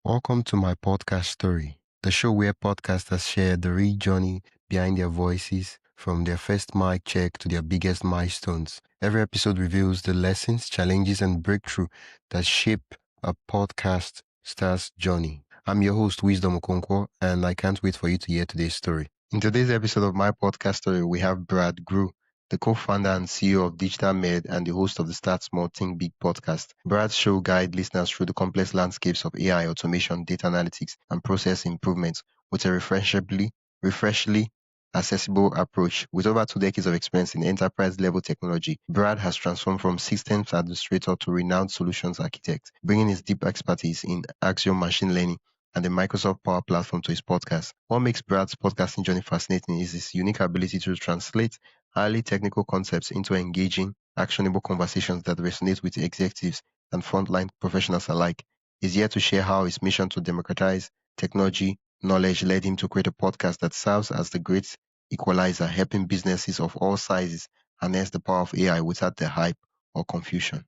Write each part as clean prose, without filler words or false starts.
Welcome to my podcast story, the show where podcasters share the real journey behind their voices, from their first mic check to their biggest milestones. Every episode reveals the lessons, challenges, and breakthrough that shape a podcast star's journey. I'm your host, Wisdom Okonkwo, and I can't wait for you to hear today's story. In today's episode of my podcast story, we have Brad Groux, the co-founder and CEO of Digital Meld and the host of the Start Small Think Big podcast. Brad's show guides listeners through the complex landscapes of AI, automation, data analytics, and process improvements with a refreshingly accessible approach. With over 2 decades of experience in enterprise-level technology, Brad has transformed from systems administrator to renowned solutions architect, bringing his deep expertise in Axiom machine learning and the Microsoft Power Platform to his podcast. What makes Brad's podcasting journey fascinating is his unique ability to translate highly technical concepts into engaging, actionable conversations that resonate with executives and frontline professionals alike. He's here to share how his mission to democratize technology knowledge led him to create a podcast that serves as the great equalizer, helping businesses of all sizes harness the power of AI without the hype or confusion.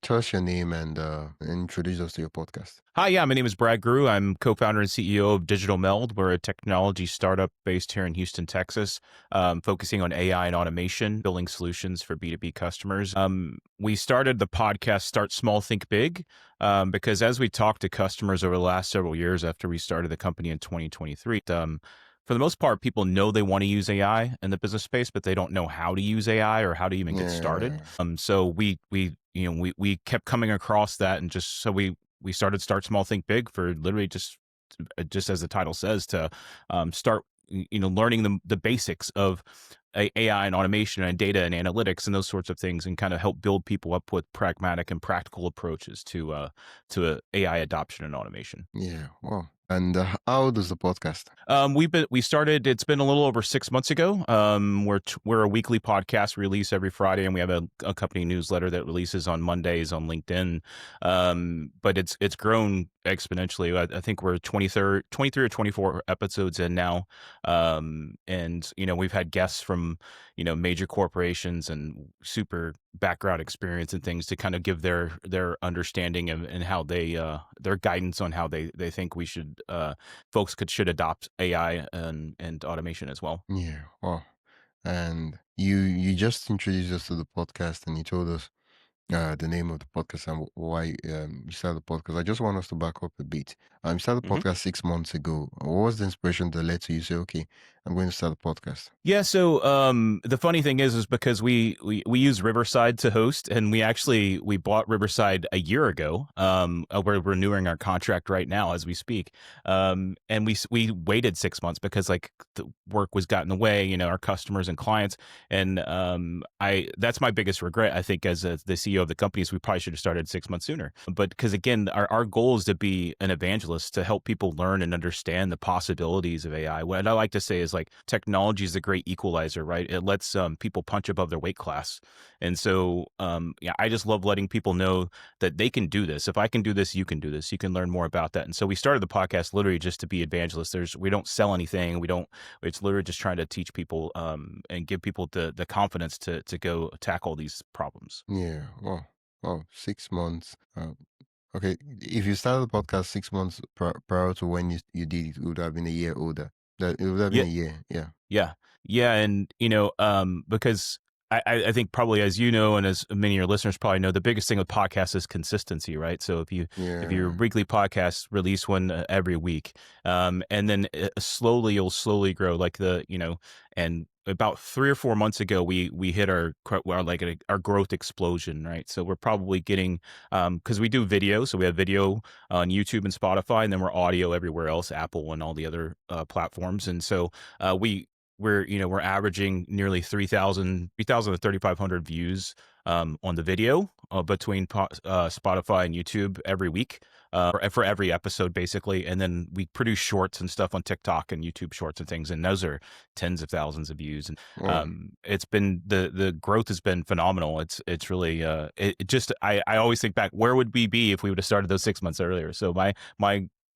Tell us your name and introduce us to your podcast. Hi, my name is Brad Groux. I'm co-founder and CEO of Digital Meld. We're a technology startup based here in Houston, Texas, focusing on AI and automation, building solutions for B2B customers. We started the podcast Start Small, Think Big, because as we talked to customers over the last several years after we started the company in 2023, for the most part, people know they want to use AI in the business space, but they don't know how to use AI or how to even get started. So we kept coming across that, and just so we started Start Small, Think Big for literally just as the title says, to start learning the basics of AI and automation and data and analytics and those sorts of things, and kind of help build people up with pragmatic and practical approaches to AI adoption and automation. Yeah, wow. And how old is the podcast? It's been a little over 6 months ago. We're a weekly podcast release every Friday, and we have a company newsletter that releases on Mondays on LinkedIn. But it's grown exponentially. I think we're 23 or 24 episodes in now. And we've had guests from major corporations and super background experience and things to kind of give their understanding and how they their guidance on how they think we should should adopt AI and automation as well. Yeah, wow. And you just introduced us to the podcast, and you told us the name of the podcast and why you started the podcast. I just want us to back up a bit. You started the podcast 6 months ago. What was the inspiration that led to you say, okay, I'm going to start a podcast? Yeah, so the funny thing is because we use Riverside to host, and we bought Riverside a year ago. We're renewing our contract right now as we speak, and we waited 6 months because the work was got in the way, our customers and clients, and that's my biggest regret. I think as the CEO of the company is we probably should have started 6 months sooner. But because again, our goal is to be an evangelist to help people learn and understand the possibilities of AI. What I like to say is technology is the great equalizer, right? It lets people punch above their weight class. And so, I just love letting people know that they can do this. If I can do this, you can do this. You can learn more about that. And so we started the podcast literally just to be evangelists. We don't sell anything. It's literally just trying to teach people and give people the confidence to go tackle these problems. Yeah, wow, 6 months. Okay, if you started the podcast 6 months prior to when you did it, would have been a year older. It would have been a year, yeah. Yeah, and because I think probably as you know, and as many of your listeners probably know, the biggest thing with podcasts is consistency, right? So if your weekly podcast, release one every week, and then you'll slowly grow, and about 3 or 4 months ago, we hit our growth explosion, right? So we're probably getting because we do video, so we have video on YouTube and Spotify, and then we're audio everywhere else, Apple and all the other platforms, and so we're averaging nearly 3,000 to 3,500 views on the video between Spotify and YouTube every week for every episode, basically. And then we produce shorts and stuff on TikTok and YouTube Shorts and things, and those are tens of thousands of views. And it's been the growth has been phenomenal. It's really I always think back, where would we be if we would have started those 6 months earlier? So my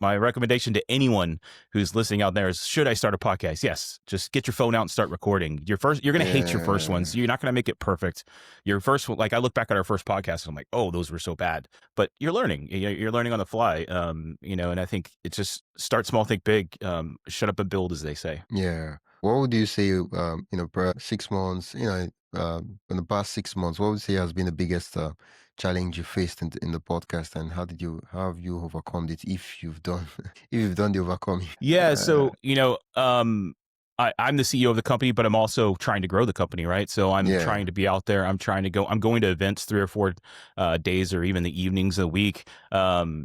my recommendation to anyone who's listening out there is, should I start a podcast? Yes. Just get your phone out and start recording. You're going to hate your first ones. You're not going to make it perfect. Your first one, like I look back at our first podcast and I'm like, oh, those were so bad, but you're learning, you're learning on the fly. And I think it's just start small, think big, shut up and build, as they say. Yeah. What would you say, per 6 months, in the past 6 months, what would you say has been the biggest challenge you faced in the podcast, and how have you overcome it, if you've done, if you've done the overcoming? Yeah. So, I'm the CEO of the company, but I'm also trying to grow the company, right? So I'm trying to be out there. I'm going to events 3 or 4 days, or even the evenings of the week,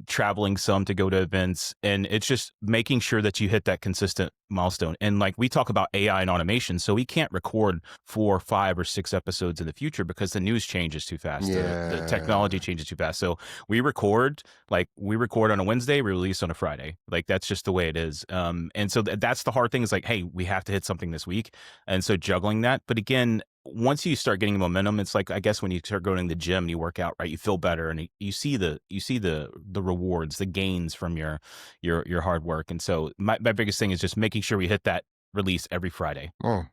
traveling some to go to events. And it's just making sure that you hit that consistent milestone. And like we talk about AI and automation, so we can't record 4, 5, or 6 episodes in the future because the news changes too fast. The technology changes too fast. So we record on a Wednesday, we release on a Friday. Like that's just the way it is. And so that's the hard thing, is like, hey, we have to hit something this week. And so juggling that. But again, once you start getting momentum, it's like, I guess when you start going to the gym and you work out, right, you feel better, and you see the rewards, the gains from your hard work. And so my biggest thing is just making sure we hit that release every Friday. Oh,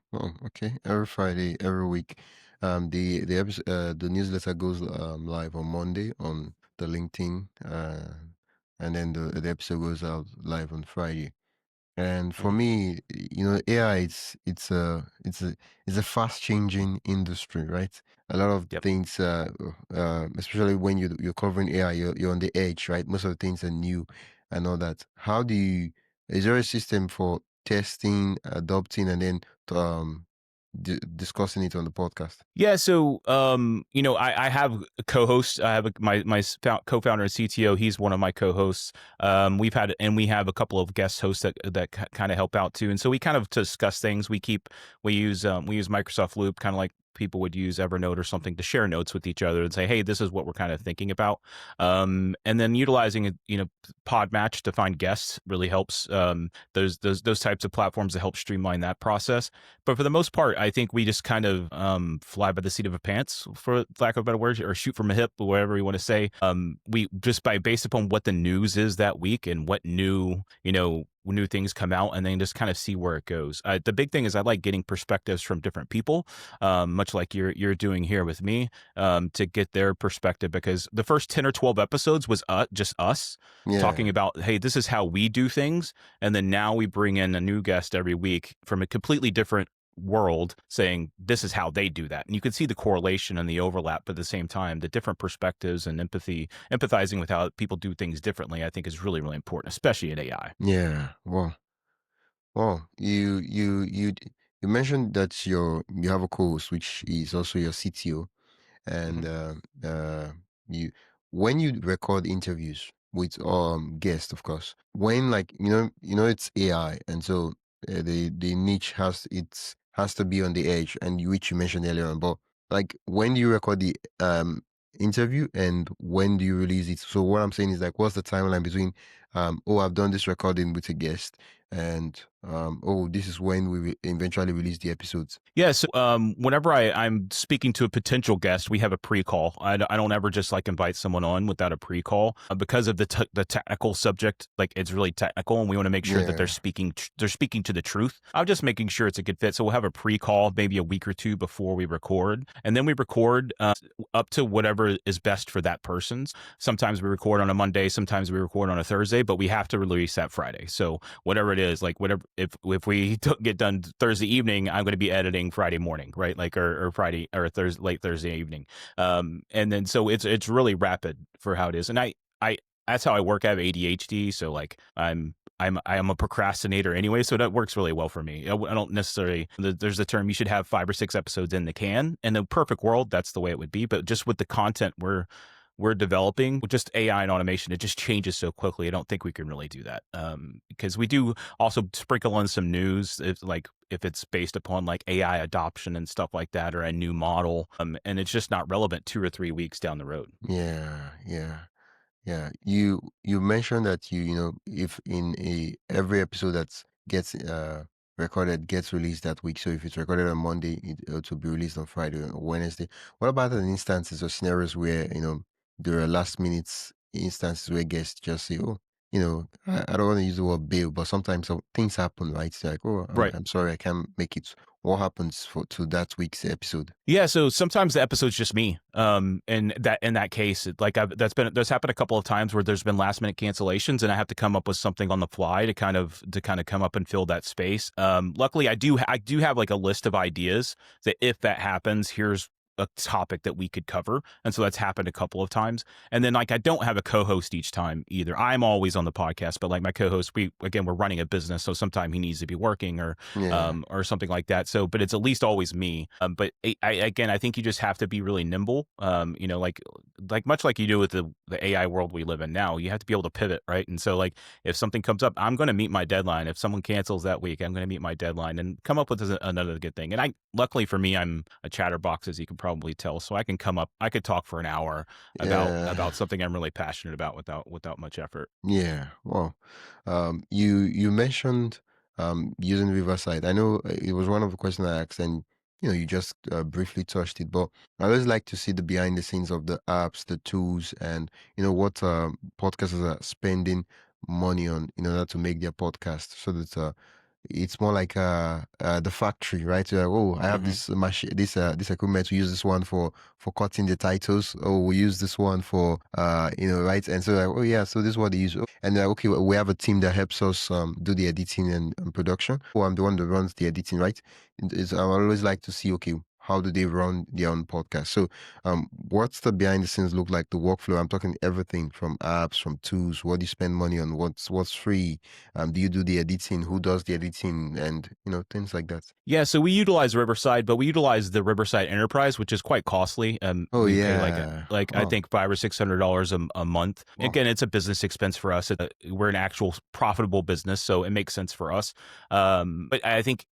okay. Every Friday, every week. The newsletter goes live on Monday on the LinkedIn, and then the episode goes out live on Friday. And for me, AI, it's a fast changing industry, right? A lot of things, especially when you're covering AI, you're on the edge, right? Most of the things are new and all that. Is there a system for testing, adopting, and then discussing it on the podcast? Yeah. So, I have a co-host. I have my co-founder and CTO. He's one of my co-hosts. We have a couple of guest hosts that kind of help out too. And so we kind of discuss things. We use Microsoft Loop, kind of like people would use Evernote or something, to share notes with each other and say, hey, this is what we're kind of thinking about. And then utilizing, Podmatch to find guests really helps. Those types of platforms that help streamline that process. But for the most part, I think we just kind of fly by the seat of our pants, for lack of a better word, or shoot from a hip, or whatever you want to say. We just based upon what the news is that week and what new things come out, and then just kind of see where it goes. The big thing is I like getting perspectives from different people, much like you're doing here with me, to get their perspective, because the first 10 or 12 episodes was just us talking about, hey, this is how we do things. And then now we bring in a new guest every week from a completely different world, saying this is how they do that. And you can see the correlation and the overlap, but at the same time, the different perspectives and empathizing with how people do things differently, I think is really, really important, especially in AI. Yeah. Well, you mentioned that you have a co-host, which is also your CTO. And you when you record interviews with guests, of course, when, like, it's AI, and so the niche has to be on the edge, and which you mentioned earlier on. But like, when do you record the interview, and when do you release it? So what I'm saying is, like, what's the timeline between oh, I've done this recording with a guest, and oh, this is when we eventually release the episodes? Yeah. So whenever I'm speaking to a potential guest, we have a pre-call. I don't ever just like invite someone on without a pre-call, because of the technical subject. Like, it's really technical, and we want to make sure that they're speaking to the truth. I'm just making sure it's a good fit. So we'll have a pre-call maybe a week or 2 before we record, and then we record up to whatever is best for that person's. Sometimes we record on a Monday, sometimes we record on a Thursday, but we have to release that Friday. So whatever it is, like, whatever, if we get done Thursday evening, I'm going to be editing Friday morning, right? Like, or Friday, or late Thursday evening. And then, so it's really rapid for how it is. And I that's how I work. I have ADHD. So like, I'm a procrastinator anyway. So that works really well for me. I don't necessarily, there's the term, you should have 5 or 6 episodes in the can. In the perfect world, that's the way it would be. But just with the content we're developing, with just AI and automation, it just changes so quickly. I don't think we can really do that, because we do also sprinkle in some news, if it's based upon like AI adoption and stuff like that, or a new model, and it's just not relevant 2 or 3 weeks down the road. Yeah. You mentioned that if in every episode that gets recorded gets released that week. So if it's recorded on Monday, it will be released on Friday or Wednesday. What about the instances or scenarios where there are last minute instances where guests just say, "Oh, I don't want to use the word bail, but sometimes things happen, right? It's like, oh, Right. I'm sorry, I can't make it. What happens to that week's episode? Yeah, so sometimes the episode's just me. And that in that case, that's happened a couple of times where there's been last minute cancellations, and I have to come up with something on the fly to kind of come up and fill that space. Luckily, I do have like a list of ideas that if that happens, here's a topic that we could cover, and so that's happened a couple of times. And then like I don't have a co-host each time either. I'm always on the podcast, but like my co-host, we're running a business, so sometimes he needs to be working or something like that. So, but it's at least always me. But again, I think you just have to be really nimble. Like much like you do with the AI world we live in now, you have to be able to pivot, right? And so, like if something comes up, I'm going to meet my deadline. If someone cancels that week, I'm going to meet my deadline and come up with another good thing. And luckily for me, I'm a chatterbox, as you can probably tell, so I could talk for an hour about something I'm really passionate about without much effort. Yeah. Well, you mentioned using Riverside. I know it was one of the questions I asked, and you just briefly touched it. But I always like to see the behind the scenes of the apps, the tools, and what podcasters are spending money on in order to make their podcast, so that it's more like the factory, right? Oh, I have Hmm. this machine, this equipment. We use this one for cutting the titles. Oh, we use this one for right? And so like, oh yeah, so this is what they use. Oh, and okay, well, we have a team that helps us do the editing and production. Oh, I'm the one that runs the editing, right? I always like to see, okay, how do they run their own podcast? So, what's the behind the scenes look like? The workflow. I'm talking everything from apps, from tools. What do you spend money on? What's free? Do you do the editing? Who does the editing? And things like that. Yeah, so we utilize Riverside, but we utilize the Riverside Enterprise, which is quite costly. Oh We pay like yeah. I Oh, think $500 or $600 a month. wow. Again, it's a business expense for us. We're an actual profitable business, so it makes sense for us. But I think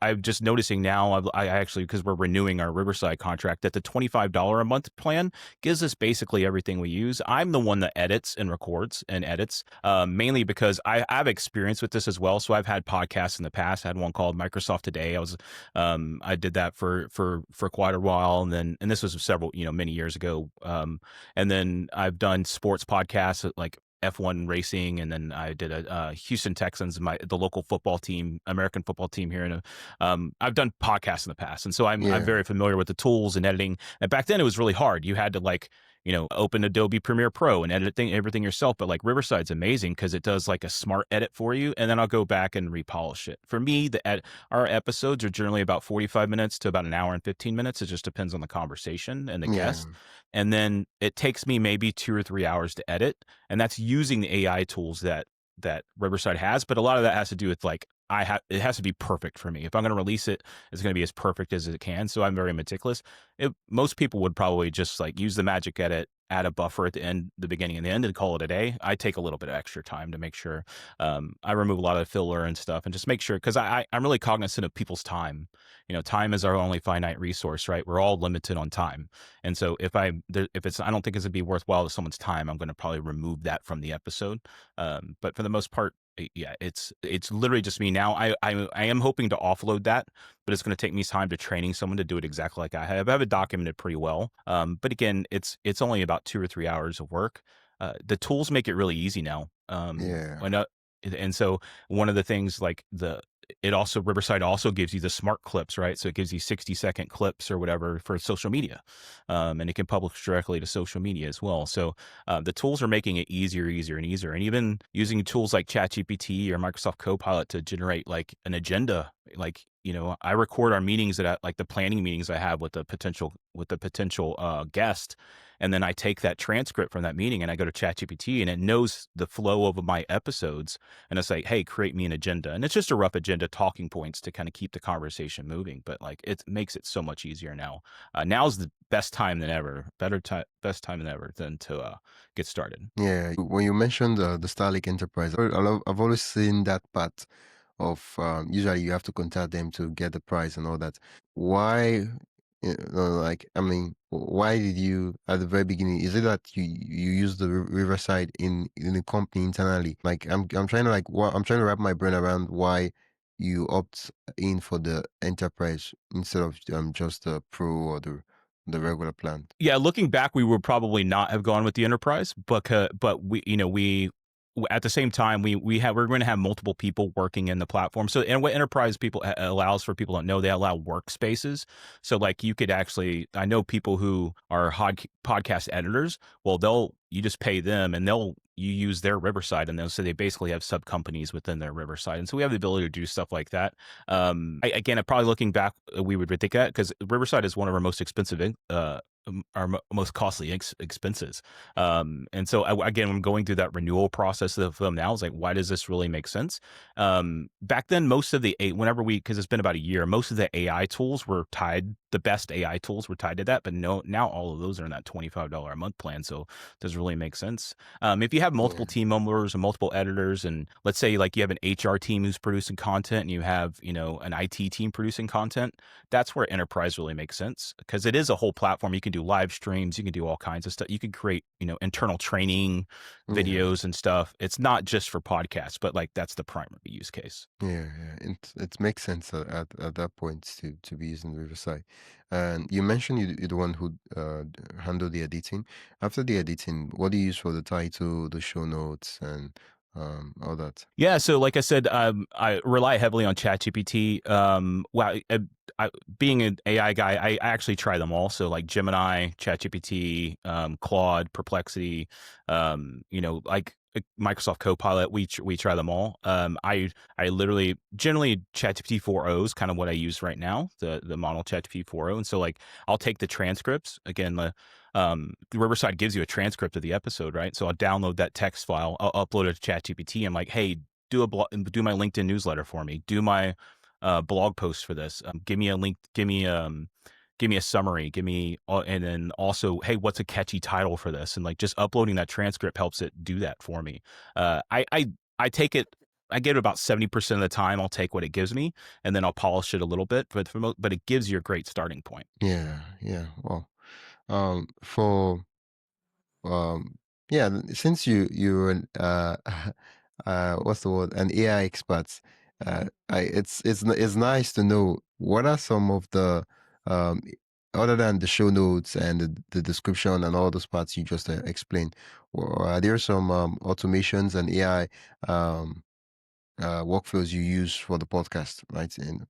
I'm just noticing now. I actually, because we're renewing our Riverside contract, that the $25 a month plan gives us basically everything we use. I'm the one that edits and records and edits, mainly because I have experience with this as well. So I've had podcasts in the past. I had one called Microsoft Today. I did that for quite a while, and this was many years ago. And then I've done sports podcasts like F1 racing, and then I did a Houston Texans, the local football team, American football team here. I've done podcasts in the past, and so I'm Yeah. very familiar with the tools and editing. And back then, it was really hard. You had to open Adobe Premiere Pro and edit everything yourself. But like Riverside's amazing because it does like a smart edit for you, and then I'll go back and repolish it. For me, our episodes are generally about 45 minutes to about an hour and 15 minutes. It just depends on the conversation and the Yeah. guest. And then it takes me maybe 2 or 3 hours to edit, and that's using the AI tools that Riverside has. But a lot of that has to do with like it has to be perfect for me. If I'm going to release it, it's going to be as perfect as it can. So I'm very meticulous. Most people would probably just like use the magic edit, add a buffer at the end, the beginning and the end, and call it a day. I take a little bit of extra time to make sure I remove a lot of filler and stuff, and just make sure, because I'm really cognizant of people's time. Time is our only finite resource, right? We're all limited on time, and so if I don't think it's gonna be worthwhile to someone's time, I'm going to probably remove that from the episode. But for the most part, yeah, it's literally just me now. I am hoping to offload that, but it's going to take me time to training someone to do it exactly like I have. I have it documented pretty well. But again, it's only about 2 or 3 hours of work. The tools make it really easy now. Yeah. And so one of the things like Riverside also gives you the smart clips, right? So it gives you 60-second clips or whatever for social media. And it can publish directly to social media as well. So the tools are making it easier and easier. And even using tools like ChatGPT or Microsoft Copilot to generate like an agenda. Like, I record our meetings like the planning meetings I have with the potential guest. And then I take that transcript from that meeting and I go to ChatGPT, and it knows the flow of my episodes. And it's like, hey, create me an agenda. And it's just a rough agenda, talking points to kind of keep the conversation moving. But like, it makes it so much easier now. Now's the best time than ever, best time than ever than to get started. Yeah. When you mentioned the Starlink Enterprise, I've always seen that part of usually you have to contact them to get the price and all that. Why? Like, I mean, why did you at the very beginning? Is it that you use the Riverside in the company internally? Like, I'm trying to I'm trying to wrap my brain around why you opt in for the enterprise instead of just the pro or the regular plan. Yeah, looking back, we would probably not have gone with the enterprise, but we at the same time, we're going to have multiple people working in the platform. So, and what enterprise people allows for people to know, they allow workspaces. So like you could actually, I know people who are podcast editors. Well, you just pay them and you use their Riverside, and so they basically have sub companies within their Riverside. And so we have the ability to do stuff like that. Again, probably looking back, we would think that because Riverside is one of our most expensive, our most costly expenses. And so again, I'm going through that renewal process of them now. I was like, why does this really make sense? Back then, most of because it's been about a year, most of the AI tools were tied. The best AI tools were tied to that, but now all of those are in that $25 a month plan. So it doesn't really make sense. If you have multiple team members and multiple editors, and let's say like you have an HR team who's producing content and you have, an IT team producing content, that's where enterprise really makes sense, because it is a whole platform. You can do live streams, you can do all kinds of stuff. You can create, internal training videos and stuff. It's not just for podcasts, but like that's the primary use case. Yeah, it makes sense at that point to be using Riverside. And you mentioned you're the one who handle the editing. After the editing, what do you use for the title, the show notes, and all that? Yeah, so like I said, I rely heavily on ChatGPT. Being an AI guy, I actually try them all. So like Gemini, ChatGPT, Claude, Perplexity, like Microsoft Copilot, we try them all. I literally generally ChatGPT 4.0 is kind of what I use right now, the model ChatGPT 4.0. And so like I'll take the transcripts again. The Riverside gives you a transcript of the episode, right? So I'll download that text file, I'll upload it to ChatGPT. I'm like, hey, do my LinkedIn newsletter for me, do my blog post for this. Give me a link, give me a summary, and then also, hey, what's a catchy title for this? And like just uploading that transcript helps it do that for me. I take it. I get it about 70% of the time. I'll take what it gives me, and then I'll polish it a little bit. But it gives you a great starting point. Yeah, yeah. Well, for yeah, since you're an what's the word, an AI expert, it's nice to know what are some of the um other than the show notes and the description and all those parts you just explained. Are there some automations and AI workflows you use for the podcast, right? And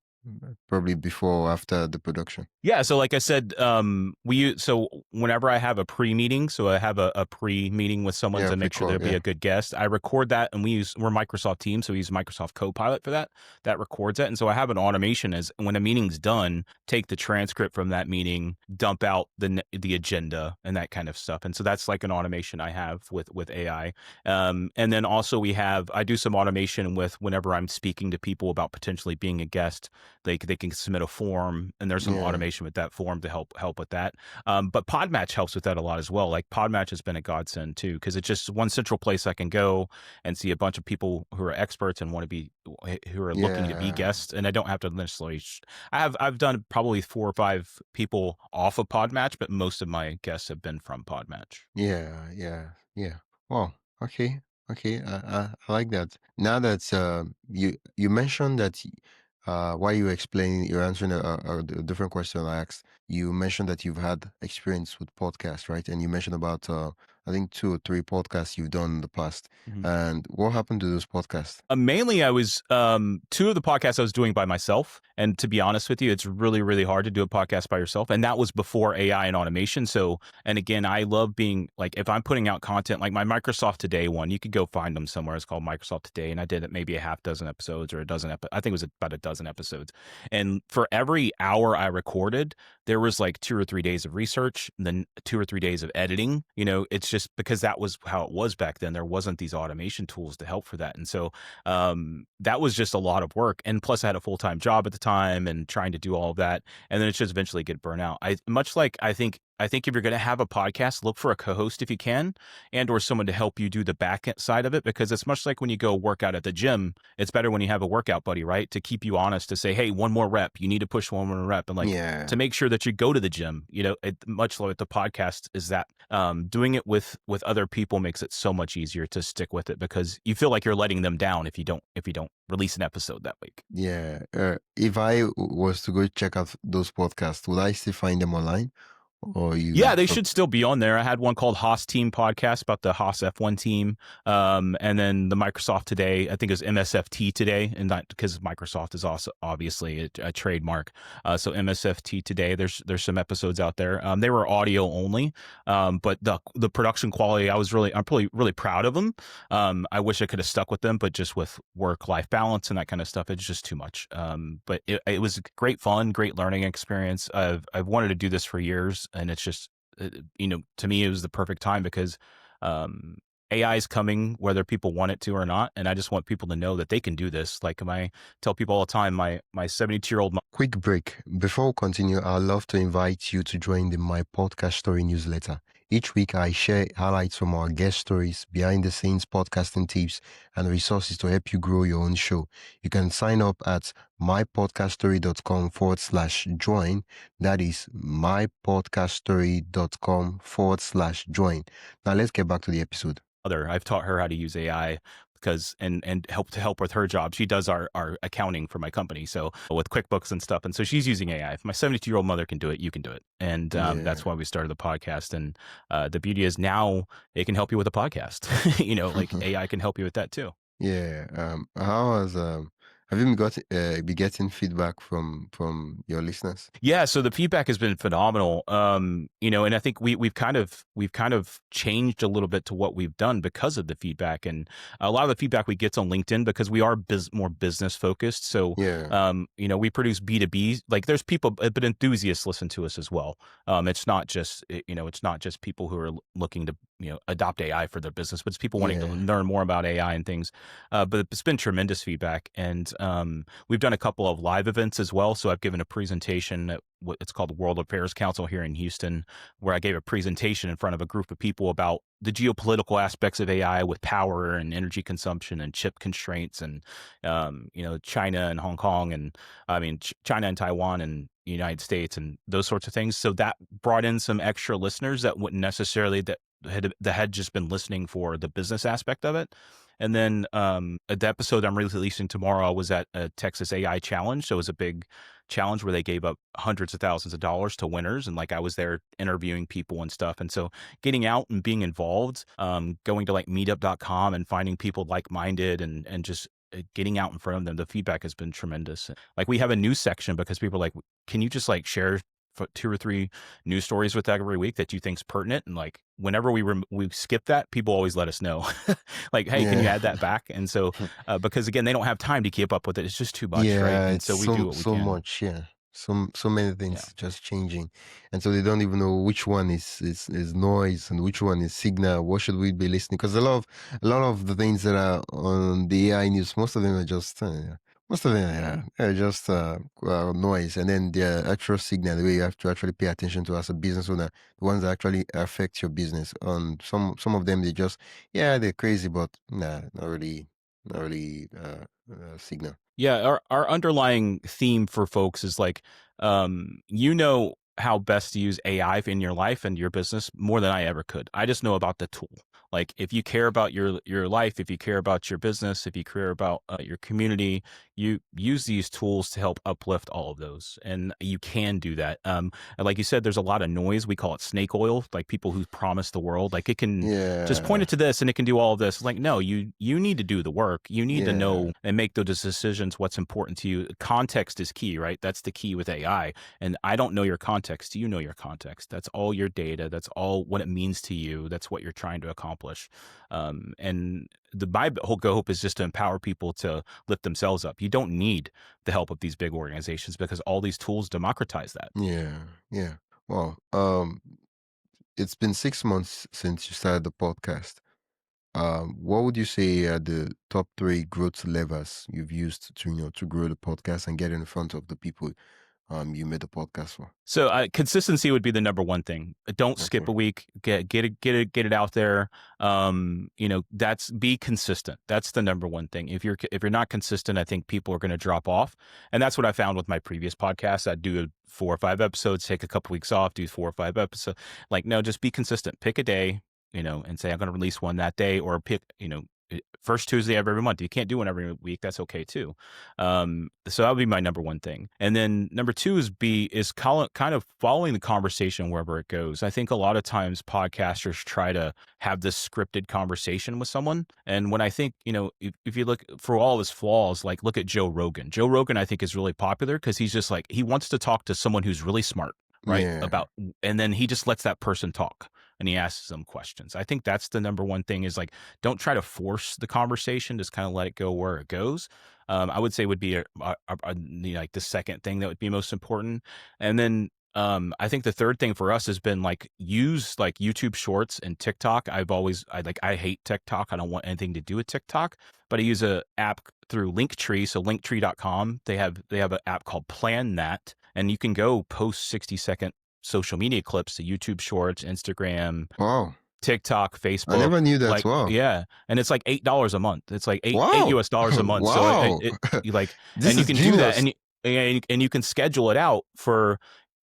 probably before or after the production. Yeah, so like I said, so whenever I have a pre-meeting, so I have a pre-meeting with someone Yeah, to make sure pre-call, they'll be a good guest. I record that, and we're Microsoft Teams, so we use Microsoft Copilot for that. That records it, and so I have an automation as when a meeting's done, take the transcript from that meeting, dump out the agenda and that kind of stuff, and so that's like an automation I have with AI. And then also I do some automation with whenever I'm speaking to people about potentially being a guest, they can submit a form, and there's some automation with that form to help with that. But Podmatch helps with that a lot as well. Like Podmatch has been a godsend too, because it's just one central place I can go and see a bunch of people who are experts and who are looking to be guests, and I don't have to necessarily. I've done probably 4 or 5 people off of Podmatch, but most of my guests have been from Podmatch. Yeah. Well, okay, okay. I like that. Now that you mentioned that while you were explaining, you're answering a different question I asked. You mentioned that you've had experience with podcasts, right? And you mentioned about I think 2 or 3 podcasts you've done in the past. And what happened to those podcasts? Mainly, I was 2 of the podcasts I was doing by myself, and to be honest with you, it's really, really hard to do a podcast by yourself, and that was before AI and automation. So, and again, I love being like, if I'm putting out content, like my Microsoft Today one, you could go find them somewhere. It's called Microsoft Today, and I did it maybe a half dozen episodes or a dozen. I think it was about a dozen episodes, and for every hour I recorded, there was like 2 or 3 days of research, and then 2 or 3 days of editing. It's just because that was how it was back then. There wasn't these automation tools to help for that, and so that was just a lot of work. And plus, I had a full-time job at the time and trying to do all of that, and then it's just eventually get burnt out. I think if you're going to have a podcast, look for a co-host if you can, and or someone to help you do the back side of it, because it's much like when you go work out at the gym. It's better when you have a workout buddy, right? To keep you honest, to say, hey, one more rep, you need to push one more rep, and like to make sure that you go to the gym. Much like the podcast is that doing it with other people makes it so much easier to stick with it, because you feel like you're letting them down if you don't release an episode that week. Yeah. If I was to go check out those podcasts, would I still find them online? Or you? Yeah, they should still be on there. I had one called Haas Team Podcast about the Haas F1 team, and then the Microsoft Today. I think it was MSFT Today, and not because Microsoft is also obviously a trademark. So MSFT Today. There's some episodes out there. They were audio only, but the production quality, I'm really proud of them. I wish I could have stuck with them, but just with work-life balance and that kind of stuff, it's just too much. But it was great fun, great learning experience. I've wanted to do this for years, and it's just, to me, it was the perfect time because AI is coming whether people want it to or not. And I just want people to know that they can do this. Like I tell people all the time, my 72-year-old mom. Quick break. Before we continue, I'd love to invite you to join the My Podcast Story newsletter. Each week, I share highlights from our guest stories, behind-the-scenes podcasting tips, and resources to help you grow your own show. You can sign up at mypodcaststory.com/join. That is mypodcaststory.com/join. Now, let's get back to the episode. I've taught her how to use AI because and help with her job. She does our accounting for my company, so with QuickBooks and stuff. And so she's using AI. If my 72-year-old mother can do it, you can do it. And that's why we started the podcast. And the beauty is now it can help you with a podcast. Like AI can help you with that too. Yeah. How has have you been getting feedback from your listeners? Yeah, so the feedback has been phenomenal. And I think we've kind of changed a little bit to what we've done because of the feedback, and a lot of the feedback we get on LinkedIn because we are more business focused. So we produce B2B. Like there's people, but enthusiasts listen to us as well. It's not just people who are looking to adopt AI for their business, but it's people wanting to learn more about AI and things. But it's been tremendous feedback, and we've done a couple of live events as well. So I've given a presentation at what it's called the World Affairs Council here in Houston, where I gave a presentation in front of a group of people about the geopolitical aspects of AI with power and energy consumption and chip constraints, and China and Hong Kong, and China and Taiwan and the United States and those sorts of things. So that brought in some extra listeners that wouldn't necessarily that had just been listening for the business aspect of it. And then the episode I'm releasing tomorrow was at a Texas AI Challenge. So it was a big challenge where they gave up hundreds of thousands of dollars to winners. And I was there interviewing people and stuff. And so getting out and being involved, going to meetup.com and finding people like-minded and just getting out in front of them, the feedback has been tremendous. We have a news section because people are like, can you just share 2 or 3 news stories with that every week that you think's pertinent? And whenever we skip that, people always let us know, hey, can you add that back? And so because again, they don't have time to keep up with it. It's just too much, right? And so we do what we can. Much, so many things just changing, and so they don't even know which one is noise and which one is signal. What should we be listening? Because a lot of the things that are on the AI news, most of them are just noise, and then the actual signal, the way you have to actually pay attention to as a business owner, the ones that actually affect your business. On some of them, they just they're crazy, but not really signal. Yeah, our underlying theme for folks is how best to use AI in your life and your business more than I ever could. I just know about the tool. If you care about your life, if you care about your business, if you care about your community, you use these tools to help uplift all of those. And you can do that. And like you said, there's a lot of noise. We call it snake oil, people who promise the world. It can just point it to this and it can do all of this. No, you need to do the work. You need to know and make those decisions, what's important to you. Context is key, right? That's the key with AI. And I don't know your context. You know your context. That's all your data. That's all what it means to you. That's what you're trying to accomplish. And my whole hope is just to empower people to lift themselves up. You don't need the help of these big organizations because all these tools democratize that. Yeah. Well, it's been 6 months since you started the podcast. What would you say are the top 3 growth levers you've used to grow the podcast and get in front of the people you made the podcast for? So consistency would be the number one thing. Don't skip a week. Get it out there. Be consistent. That's the number one thing. If you're not consistent, I think people are going to drop off. And that's what I found with my previous podcast. I'd do 4 or 5 episodes, take a couple weeks off, do 4 or 5 episodes. No, just be consistent. Pick a day, and say I'm going to release one that day, or pick, first Tuesday of every month. You can't do one every week. That's okay too. So that would be my number one thing. And then number two is kind of following the conversation wherever it goes. I think a lot of times podcasters try to have this scripted conversation with someone. And when I think, if you look for all his flaws, like look at Joe Rogan. Joe Rogan, I think, is really popular because he's just like, he wants to talk to someone who's really smart, right? And then he just lets that person talk. And he asks them questions. I think that's the number one thing is like, don't try to force the conversation. Just kind of let it go where it goes. I would say would be like the second thing that would be most important. And then I think the third thing for us has been like use like YouTube Shorts and TikTok. I hate TikTok. I don't want anything to do with TikTok, but I use a app through Linktree. So linktree.com, they have an app called Plan That, and you can go post 60-second social media clips to YouTube Shorts, Instagram, TikTok, Facebook. I never knew that. Wow. Yeah, and it's like $8 a month. It's like eight US dollars a month. Wow. So you like, this and you is can genius. do that, and you can schedule it out for.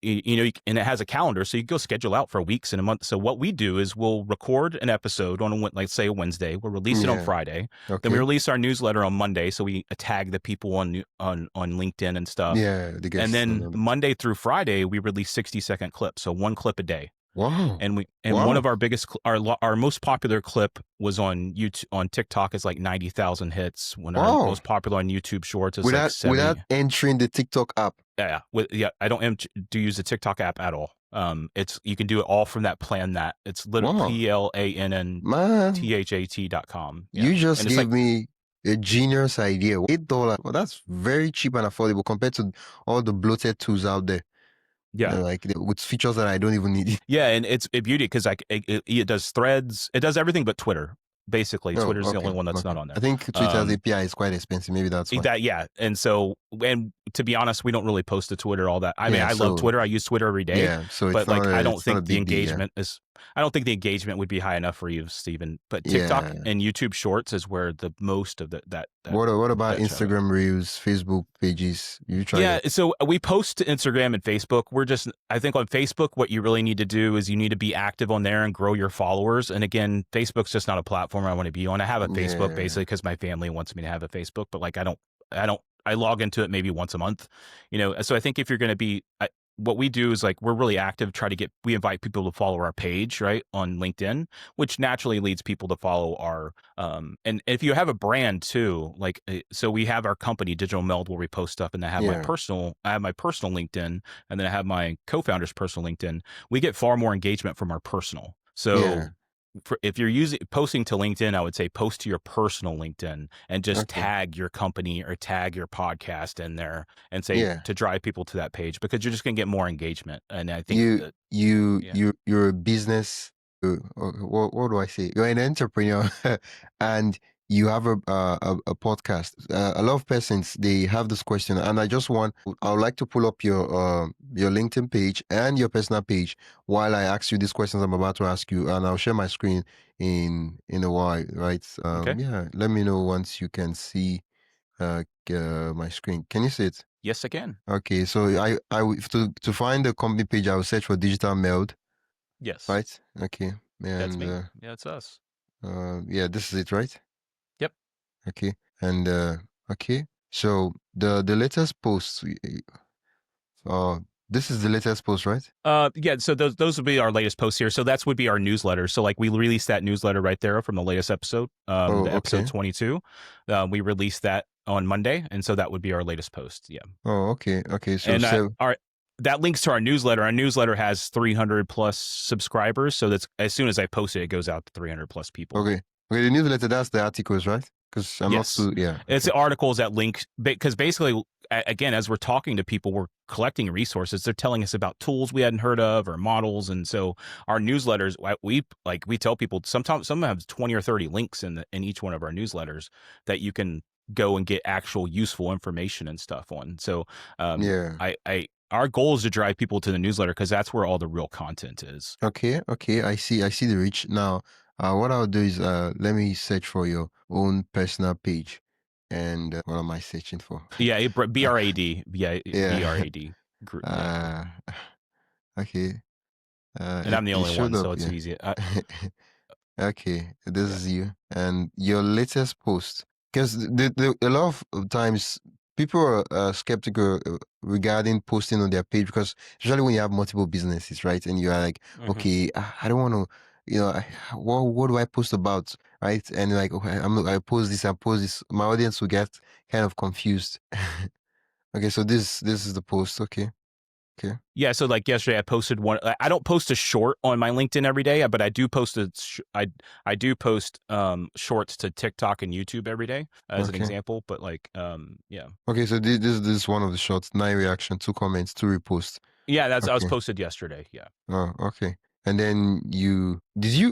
And it has a calendar, so you go schedule out for weeks and a month. So what we do is we'll record an episode on, like, say, a Wednesday. We'll release it on Friday. Okay. Then we release our newsletter on Monday. So we tag the people on LinkedIn and stuff. Yeah. And then Monday through Friday, we release 60-second clips. So one clip a day. Wow. And one of our biggest, our most popular clip was on YouTube, on TikTok is like 90,000 hits. When our most popular on YouTube Shorts is like 70. Without entering the TikTok app. Yeah. I don't use the TikTok app at all. You can do it all from that Plan That. It's literally PLANNTHAT.com. Yeah. You just gave me a genius idea. $8. Well, that's very cheap and affordable compared to all the bloated tools out there. Yeah, like with features that I don't even need. Yeah, and it's a beauty because like it does threads, it does everything but Twitter. Basically, Twitter's the only one that's not on there. I think Twitter's API is quite expensive. Maybe that's why. Yeah, and to be honest, we don't really post to Twitter all that. I mean, I love Twitter. I use Twitter every day. Yeah, so but like I don't think the engagement is. I don't think the engagement would be high enough for you, Stephen. But TikTok and YouTube Shorts is where the most of that. What about Instagram Reels, Facebook pages? You try? Yeah, so we post to Instagram and Facebook. I think on Facebook, what you really need to do is you need to be active on there and grow your followers. And again, Facebook's just not a platform I want to be on. I have a Facebook basically because my family wants me to have a Facebook, but like I log into it maybe once a month, So I think if you're going to be, what we do is like we're really active. We invite people to follow our page right on LinkedIn, which naturally leads people to follow our. And if you have a brand too, like so we have our company Digital Meld where we post stuff, and I have my personal LinkedIn, and then I have my co-founder's personal LinkedIn. We get far more engagement from our personal. So. If you're posting to LinkedIn, I would say post to your personal LinkedIn and just tag your company or tag your podcast in there and say to drive people to that page because you're just going to get more engagement. And I think you're a business. What do I say? You're an entrepreneur, and you have a podcast. A lot of persons they have this question, and I would like to pull up your LinkedIn page and your personal page while I ask you these questions I'm about to ask you, and I'll share my screen in a while, right? Yeah, let me know once you can see my screen. Can you see it? Yes, I can. Okay, so to find the company page, I will search for Digital Meld. Yes. Right. Okay. And, that's me. Yeah, it's us. Yeah, this is it, right? Yep. Okay. And okay. So the latest post. This is the latest post, right? Yeah. So those would be our latest posts here. So that would be our newsletter. So like we released that newsletter right there from the latest episode, episode 22. We released that on Monday, and so that would be our latest post. Yeah. Oh, okay. Okay. So that links to our newsletter. Our newsletter has 300 plus subscribers. So that's as soon as I post it goes out to 300 plus people. Okay. The newsletter, that's the articles, right? Because I'm not It's the articles that link, because basically, again, as we're talking to people, we're collecting resources. They're telling us about tools we hadn't heard of or models. And so our newsletters, we tell people sometimes some have 20 or 30 links in each one of our newsletters that you can go and get actual useful information and stuff on. So our goal is to drive people to the newsletter because that's where all the real content is. Okay. I see the reach. Now, what I'll do is let me search for your own personal page. And what am I searching for? Yeah, BRAD. BRAD group. Okay. And I'm the only one, so it's easy. Okay, this is you and your latest post. Because a lot of times people are skeptical regarding posting on their page because usually when you have multiple businesses, right? And you are like, okay, I don't want to, what do I post about, right? And like, okay, I post this, I post this. My audience will get kind of confused. Okay, so this is the post. Okay. Okay. Yeah, so like yesterday, I posted one. I don't post a short on my LinkedIn every day, but I do post I do post shorts to TikTok and YouTube every day as an example. But like, yeah. Okay, so this is one of the shots. 9 reaction, 2 comments, 2 reposts. Yeah, I was Okay. posted yesterday. Yeah. Oh, okay. And then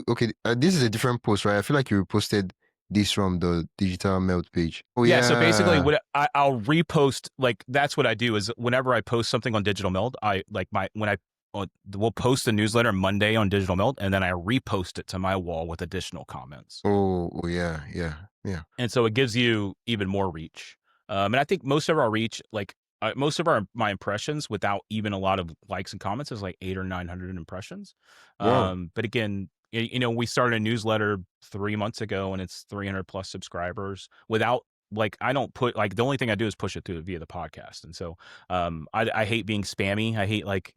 okay, this is a different post, right? I feel like you reposted this from the digital Meld page. Oh Yeah, so basically yeah. what I'll repost, like that's what I do is whenever I post something on Digital Meld, we'll post the newsletter Monday on Digital Meld, and then I repost it to my wall with additional comments. Oh yeah. And so it gives you even more reach. And I think most of our reach, like most of my impressions, without even a lot of likes and comments, is like 800 or 900 impressions. Wow. But again, we started a newsletter 3 months ago, and it's 300 plus subscribers. Without like, I don't put like the only thing I do is push it through via the podcast. And so, I hate being spammy. I hate like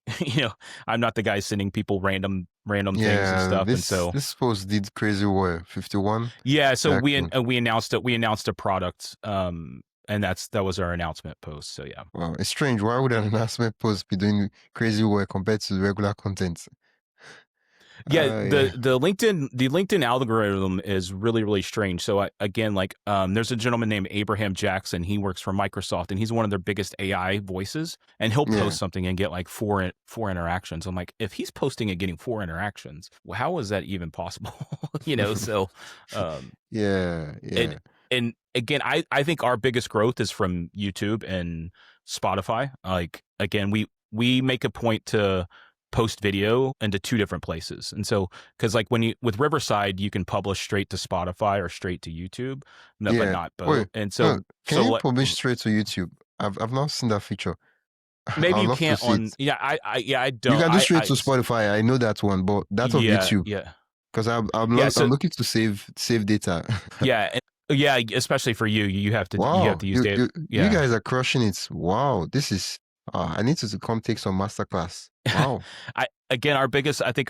I'm not the guy sending people random things and stuff. And so this post did crazy well. 51. yeah, so Exactly. we announced it. We announced a product, and that was our announcement post. So yeah. Wow, it's strange. Why would an announcement post be doing crazy work compared to regular content? Yeah, Yeah. the LinkedIn algorithm is really strange. So again, like there's a gentleman named Abraham Jackson. He works for Microsoft, and he's one of their biggest AI voices. And he'll Yeah. post something and get like four interactions. I'm like, if he's posting and getting 4 interactions, well, how is that even possible? So Yeah. and again, I think our biggest growth is from YouTube and Spotify. Like again, we make a point to post video into 2 different places. And so, because like with Riverside, you can publish straight to Spotify or straight to YouTube, no, but Yeah. not both. Wait, And no, so, can you what publish straight to YouTube? I've not seen that feature. maybe I'd you love to can't see on, it. yeah, I You don't, can do straight to Spotify. I know that one, but that's of yeah, YouTube. yeah. Because I'm Yeah. So, looking to save data. yeah. Yeah, especially for you have to Wow, use data. you Yeah. guys are crushing it. Wow, this is. I need to come take some masterclass. Wow. I think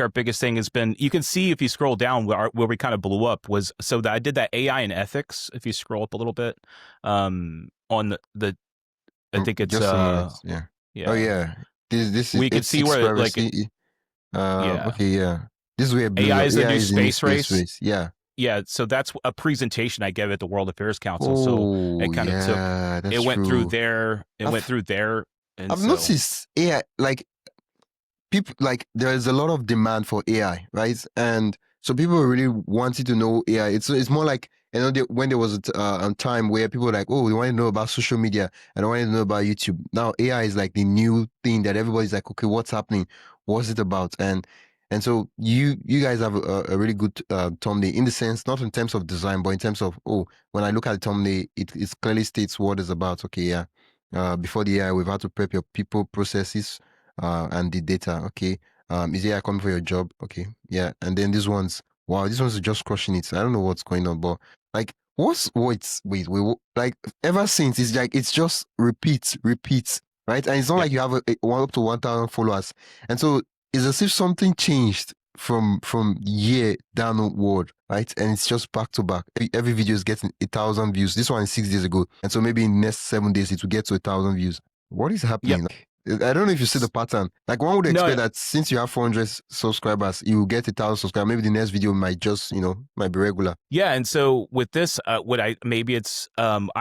our biggest thing has been, you can see if you scroll down where we kind of blew up was, so that I did that AI and ethics. If you scroll up a little bit, on the I think it's Just a moment. Yeah. Oh yeah, yeah. This is we could see 86 where like privacy. yeah, Okay, yeah. This is where AI is the AI new is the new space space race. race. Yeah. Yeah, so that's a presentation I gave at the World Affairs Council. So Oh it kind of took, yeah, that's it went through true. there, I've and I've so noticed AI like people like there is a lot of demand for AI, right? And so people really wanted to know AI. It's more like when there was a time where people were like, oh, they want to know about social media and they want to know about YouTube. Now AI is like the new thing that everybody's like, okay, what's happening? What's it about? And so you guys have a really good thumbnail in the sense, not in terms of design, but in terms of when I look at the thumbnail, it clearly states what it's about. Okay, yeah. Before the AI, we've had to prep your people, processes, and the data. Okay. Is AI coming for your job? Okay. Yeah. And then these ones, wow, these ones are just crushing it. I don't know what's going on, but like, like ever since it's just repeats, right? And it's not yep. like you have one up to 1,000 followers, and so it's as if something changed from year downward, right? And it's just back to back. Every video is getting 1,000 views. This one is 6 days ago, and so maybe in the next 7 days it will get to 1,000 views. What is happening? Yep. I don't know if you see the pattern. Like one would expect No, that since you have 400 subscribers, you will get 1,000 subscribers. Maybe the next video might just, might be regular. yeah, and so with this, I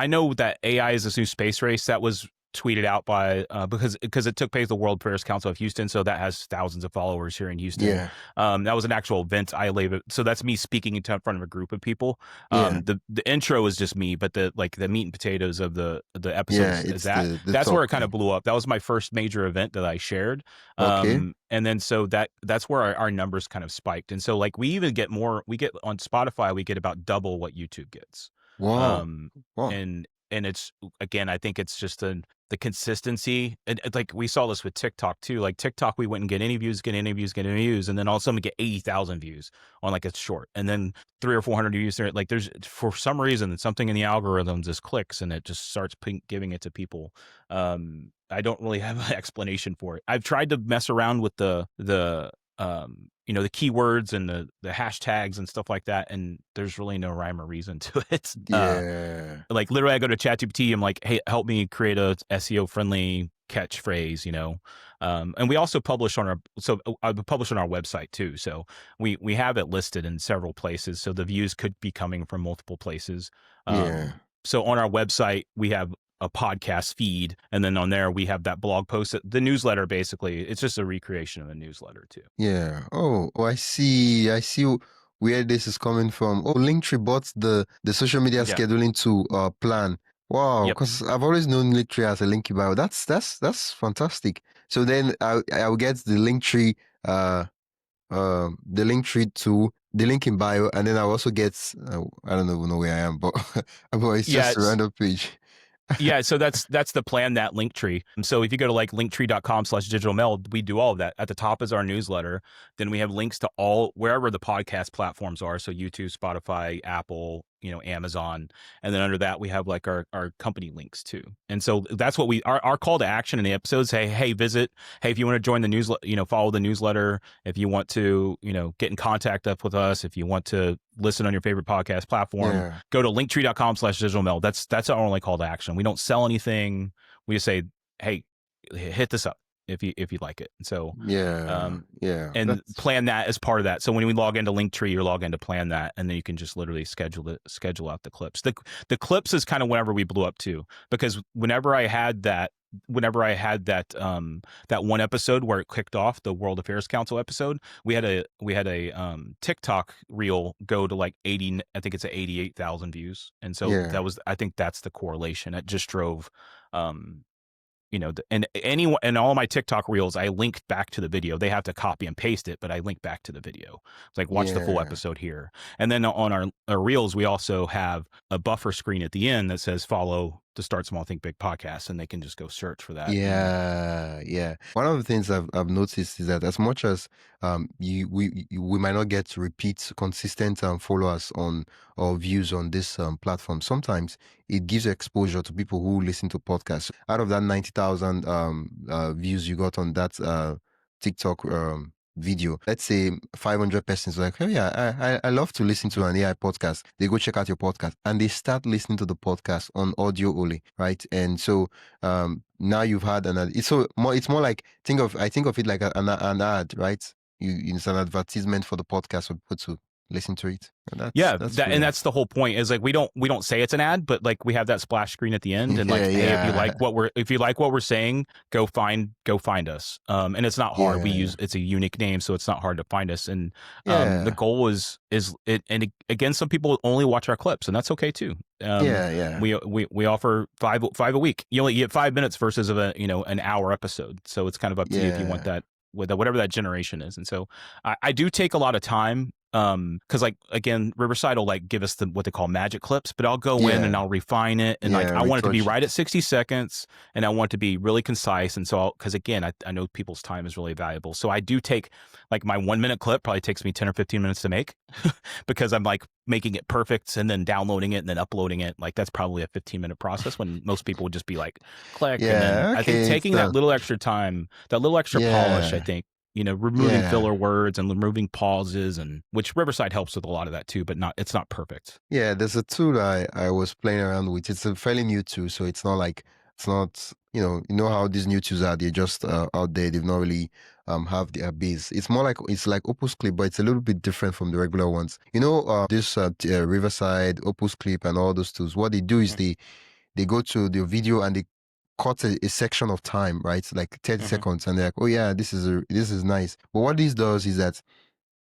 know that AI is this new space race that was tweeted out by because it took place at the World Affairs Council of Houston, so that has thousands of followers here in Houston. Yeah. That was an actual event I laid, so that's me speaking in front of a group of people. Yeah. The intro is just me, but the meat and potatoes of the episode is that. That's talk, where it kind of blew up. That was my first major event that I shared. Okay. And then so that's where our numbers kind of spiked. And so like we get on Spotify, we get about double what YouTube gets. Wow. Wow. And and it's, again, I think it's just the consistency. And like we saw this with TikTok too. Like TikTok, we wouldn't get any views, and then all of a sudden we get 80,000 views on like a short, and then 300 or 400 views there. Like there's, for some reason, something in the algorithm just clicks and it just starts giving it to people. I don't really have an explanation for it. I've tried to mess around with the the keywords and the hashtags and stuff like that, and there's really no rhyme or reason to it. Like literally I go to ChatGPT, I'm like, hey, help me create a SEO friendly catchphrase, and we also publish on I publish on our website too, so we have it listed in several places, so the views could be coming from multiple places. So on our website we have a podcast feed, and then on there we have that blog post, the newsletter. Basically it's just a recreation of a newsletter too. I see where this is coming from. Linktree bought the social media scheduling tool plan. Wow, because I've always known Linktree as a link in bio. That's fantastic. So then I'll get the Linktree to the link in bio, and then I'll also get I don't even know where I am, but it's just a random page. Yeah, so that's the plan, that Linktree. And so if you go to like linktree.com/digitalmeld, we do all of that. At the top is our newsletter. Then we have links to all, wherever the podcast platforms are. So YouTube, Spotify, Apple, Amazon. And then under that, we have like our company links too. And so that's what our call to action in the episodes. Hey, visit. Hey, if you want to join the newsletter, follow the newsletter. If you want to, get in contact with us, if you want to listen on your favorite podcast platform, go to linktree.com/digitalmeld. That's our only call to action. We don't sell anything. We just say, hey, hit this up if you like it. And so and plan that as part of that. So when we log into Linktree, you're logged in to plan that, and then you can just literally schedule out the clips. The clips is kind of whenever we blew up too, because whenever I had that that one episode where it kicked off, the World Affairs Council episode, we had a TikTok reel go to like 80, I think it's at 88,000 views. And so I think that's the correlation. It just drove and all my TikTok reels, I linked back to the video. They have to copy and paste it, but I link back to the video. It's like, watch the full episode here. And then on our reels, we also have a buffer screen at the end that says follow the Start Small Think Big podcast, and they can just go search for that. One of the things I've noticed is that as much as we might not get repeat consistent followers or views on this platform, sometimes it gives exposure to people who listen to podcasts. Out of that 90,000 views you got on that TikTok video, let's say 500 persons like, oh yeah, I love to listen to an AI podcast. They go check out your podcast and they start listening to the podcast on audio only, right? And so now you've had it's more like, I think of it like an ad, right? It's an advertisement for the podcast for people to listen to it. And that's the whole point, is like we don't say it's an ad, but like we have that splash screen at the end, and like, hey, if you like what we're saying, go find us. And it's not hard. It's a unique name, so it's not hard to find us. And the goal is it. And again, some people only watch our clips, and that's okay too. We offer five a week. You only get 5 minutes versus an hour episode. So it's kind of up to you if you want that, with whatever that generation is. And so I do take a lot of time. Because like, again, Riverside will like give us what they call magic clips, but I'll go in and I'll refine it, and like I want it to be right at 60 seconds, and I want it to be really concise. And so because again, I know people's time is really valuable, so I do take, like, my 1 minute clip probably takes me 10 or 15 minutes to make because I'm like making it perfect and then downloading it and then uploading it. Like that's probably a 15-minute process when most people would just be like click. And then I think taking that little extra time, that little extra polish, I think, removing filler words and removing pauses, and which Riverside helps with a lot of that too, but it's not perfect. Yeah, there's a tool that I was playing around with. It's a fairly new tool, so it's not you know how these new tools are. They're just out there. They've not really have their base. It's more like, it's like Opus Clip, but it's a little bit different from the regular ones. This Riverside, Opus Clip, and all those tools. What they do is they go to the video and they cut a section of time, right? Like 30 seconds, and they're like, oh yeah, this is nice. But what this does is that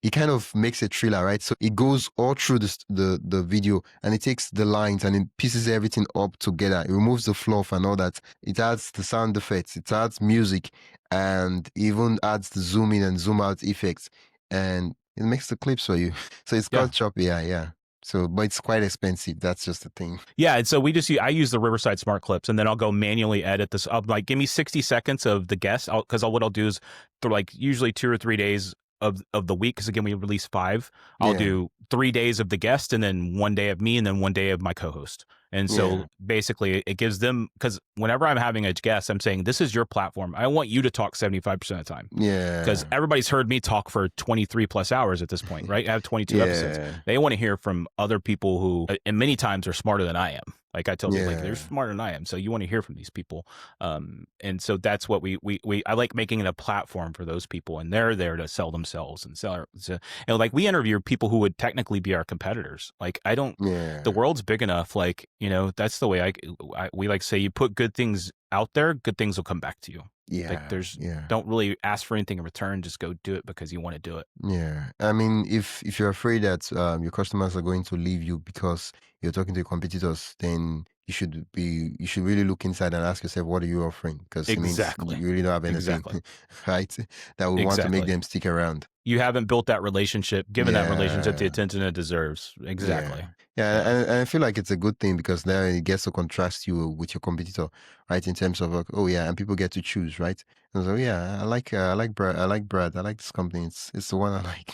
it kind of makes a thriller, right? So it goes all through the video, and it takes the lines and it pieces everything up together. It removes the fluff and all that. It adds the sound effects, it adds music, and even adds the zoom in and zoom out effects, and it makes the clips for you. So it's called Chop AI, So, but it's quite expensive. That's just the thing. Yeah, and so I use the Riverside Smart Clips, and then I'll go manually edit this. I'll like give me 60 seconds of the guest, because what I'll do is for like usually 2 or 3 days of the week, because again we release 5. I'll do 3 days of the guest, and then 1 day of me, and then 1 day of my co-host. And so basically it gives them, because whenever I'm having a guest, I'm saying, this is your platform. I want you to talk 75% of the time. Yeah. Because everybody's heard me talk for 23 plus hours at this point, right? I have 22 episodes. They want to hear from other people who, and many times, are smarter than I am. Like I tell people, like, they're smarter than I am. So you want to hear from these people. And so that's what I like, making it a platform for those people, and they're there to sell themselves and sell. And like, we interview people who would technically be our competitors. Like, the world's big enough. Like, that's the way we like say, you put good things out there, good things will come back to you. Like, don't really ask for anything in return. Just go do it because you want to do it. Yeah. I mean, if you're afraid that your customers are going to leave you because you're talking to your competitors, then you should really look inside and ask yourself, what are you offering? Because it means you really don't have anything, right? That would want to make them stick around. You haven't built that relationship, given that relationship the attention it deserves. Exactly. Yeah. And I feel like it's a good thing, because now it gets to contrast you with your competitor, right? In terms of like, and people get to choose, right? And so I like Brad. I like this company. It's the one I like.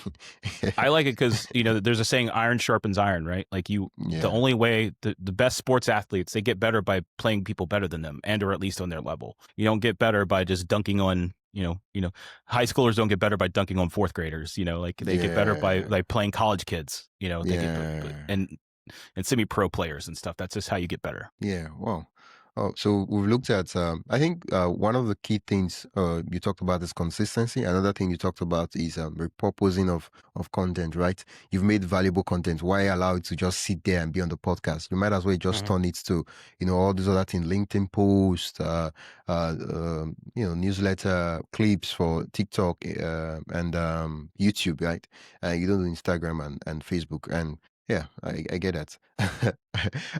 I like it because there's a saying, iron sharpens iron, right? Like the only way the best sports athletes, they get better by playing people better than them, and or at least on their level. You don't get better by just dunking on. High schoolers don't get better by dunking on fourth graders. Like they get better by like playing college kids. They get, and semi-pro players and stuff. That's just how you get better. Yeah. Wow. Oh, so we've looked at, I think one of the key things you talked about is consistency. Another thing you talked about is repurposing of content, right? You've made valuable content. Why allow it to just sit there and be on the podcast? You might as well just turn it to, all these other things, LinkedIn posts, newsletter clips for TikTok and YouTube, right? You don't do Instagram and Facebook. And yeah, I get that.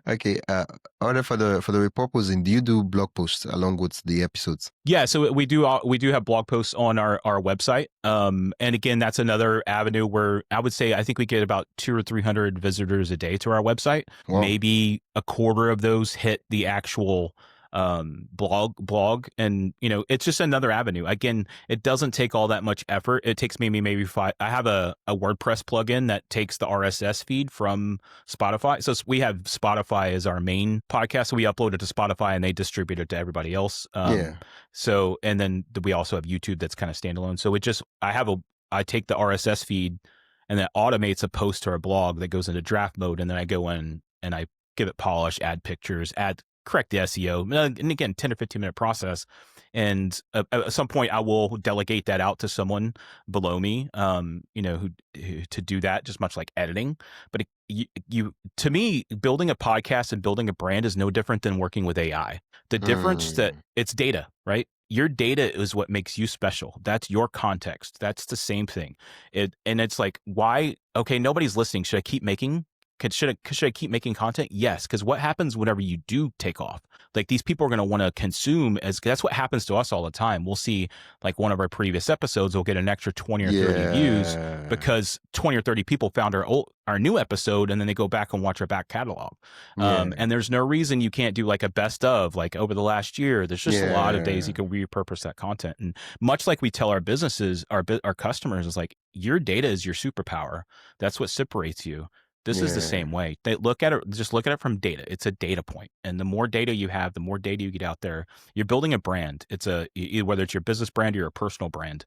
Okay. Order for the repurposing. Do you do blog posts along with the episodes? Yeah, so we do have blog posts on our website. And again, that's another avenue where I would say I think we get about 200 or 300 visitors a day to our website. Wow. Maybe a quarter of those hit the actual blog, and it's just another avenue. Again, it doesn't take all that much effort. It takes maybe 5. I have a WordPress plugin that takes the RSS feed from Spotify. So we have Spotify as our main podcast, so we upload it to Spotify and they distribute it to everybody else. So, and then we also have YouTube that's kind of standalone. So I take the RSS feed and that automates a post to our blog that goes into draft mode, and then I go in and I give it polish, add pictures, correct the SEO, and again, 10 or 15-minute process. And at some point, I will delegate that out to someone below me, who to do that, just much like editing. But to me, building a podcast and building a brand is no different than working with AI. The difference that it's data, right? Your data is what makes you special. That's your context. That's the same thing. And it's like, why? Okay, nobody's listening. Should I keep making? Should I keep making content? Yes, because what happens whenever you do take off? Like, these people are going to want to consume, that's what happens to us all the time. We'll see, like, one of our previous episodes will get an extra 20 or 30 views because 20 or 30 people found our new episode, and then they go back and watch our back catalog. And there's no reason you can't do like a best of, like, over the last year. There's just a lot of days you can repurpose that content. And much like we tell our businesses, our customers, is like, your data is your superpower. That's what separates you. This is the same way. They look at it from data. It's a data point. And the more data you have, the more data you get out there, you're building a brand. It's whether it's your business brand or your personal brand.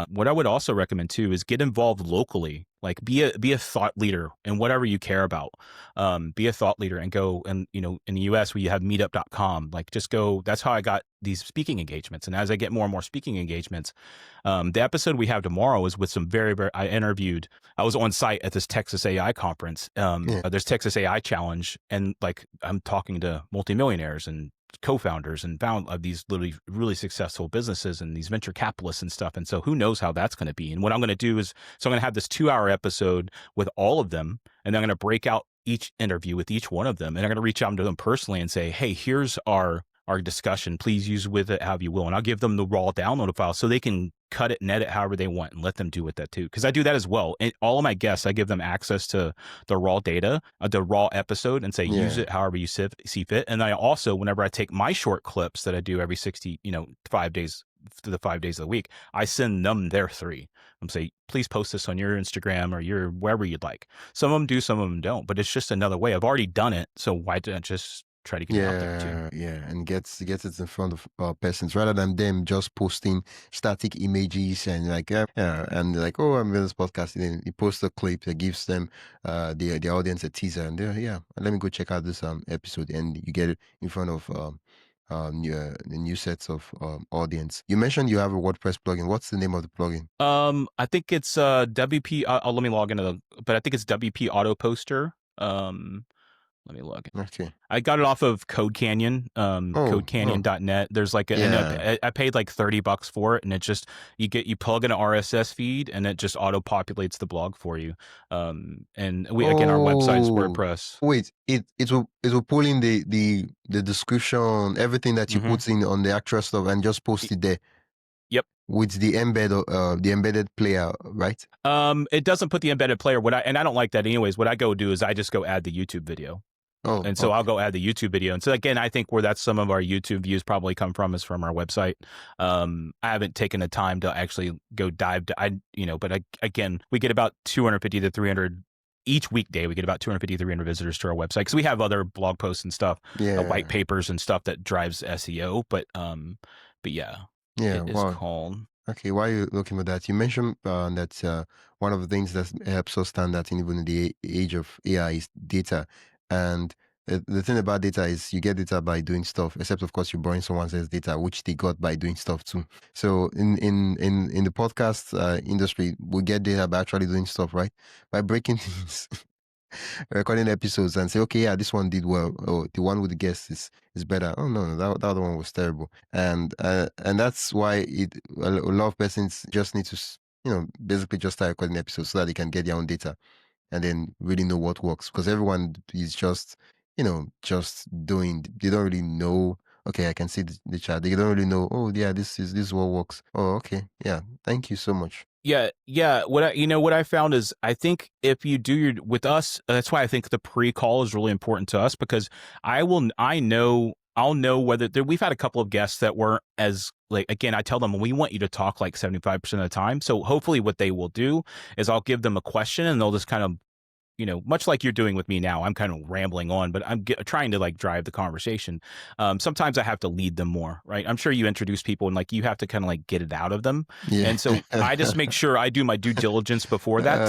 What I would also recommend too is get involved locally. Like, be a thought leader in whatever you care about. Be a thought leader and go, and in the US we have meetup.com. Like, just go. That's how I got these speaking engagements. And as I get more and more speaking engagements, the episode we have tomorrow is with some I was on site at this Texas AI conference. There's Texas AI Challenge, and like, I'm talking to multimillionaires and co-founders and of these literally really successful businesses and these venture capitalists and stuff. And so who knows how that's going to be. And what I'm going to do is, I'm going to have this 2-hour episode with all of them, and I'm going to break out each interview with each one of them, and I'm going to reach out to them personally and say, hey, here's our our discussion. Please use with it however you will. And I'll give them the raw download file so they can cut it and edit however they want and let them do with that too. Because I do that as well. And all of my guests, I give them access to the raw data, the raw episode, and say, use it however you see fit. And I also, whenever I take my short clips that I do every 60, 5 days, to the 5 days of the week, I send them their 3. I'm say, please post this on your Instagram or your wherever you'd like. Some of them do, some of them don't, but it's just another way. I've already done it. So why didn't I just try to get it out there too? Yeah, and gets it in front of persons rather than them just posting static images and like and like, oh, I'm in this podcast, and then you post a clip that gives them the audience a teaser, and let me go check out this episode, and you get it in front of the new sets of audience. You mentioned you have a WordPress plugin. What's the name of the plugin? I think it's WP. Let me log into but I think it's WP Auto Poster. Let me log in. Okay. I got it off of Code Canyon, codecanyon.net. There's like I paid like $30 for it, and it just you plug in an RSS feed, and it just auto populates the blog for you. And again, our website's WordPress. Wait, it will pull in the description, everything that you put in on the actual stuff, and just post it there. Yep. With the embedded player, right? It doesn't put the embedded player. And I don't like that anyways. What I go do is I just go add the YouTube video. And so I'll go add the YouTube video. And so again, I think where that's some of our YouTube views probably come from is from our website. I haven't taken the time to actually go dive. But again, we get about 250 to 300 each weekday. We get about 250 to 300 visitors to our website because we have other blog posts and stuff, white papers and stuff that drives SEO. But yeah, it is called. Okay, while you're looking at that, you mentioned that one of the things that helps us stand out even in the age of AI is data. And the thing about data is you get data by doing stuff, except of course you're borrowing someone else's data, which they got by doing stuff too. So in the podcast industry, we get data by actually doing stuff, right? By breaking things. Recording episodes and say, okay, yeah, this one did well, or the one with the guests is better. Oh no, that other one was terrible, and that's why a lot of persons just need to basically just start recording episodes so that they can get their own data and then really know what works, because everyone is just doing. They don't really know. Okay, I can see the chat. They don't really know. Oh yeah, this is what works. Oh okay, yeah. Thank you so much. Yeah. What I found is I think if you do with us, that's why I think the pre-call is really important to us, because I'll know whether we've had a couple of guests that weren't as like, again, I tell them we want you to talk like 75% of the time. So hopefully what they will do is I'll give them a question and they'll just kind of, much like you're doing with me now, I'm kind of rambling on, but I'm trying to like drive the conversation. Sometimes I have to lead them more, right? I'm sure you introduce people and like you have to kind of like get it out of them. Yeah. And so I just make sure I do my due diligence before that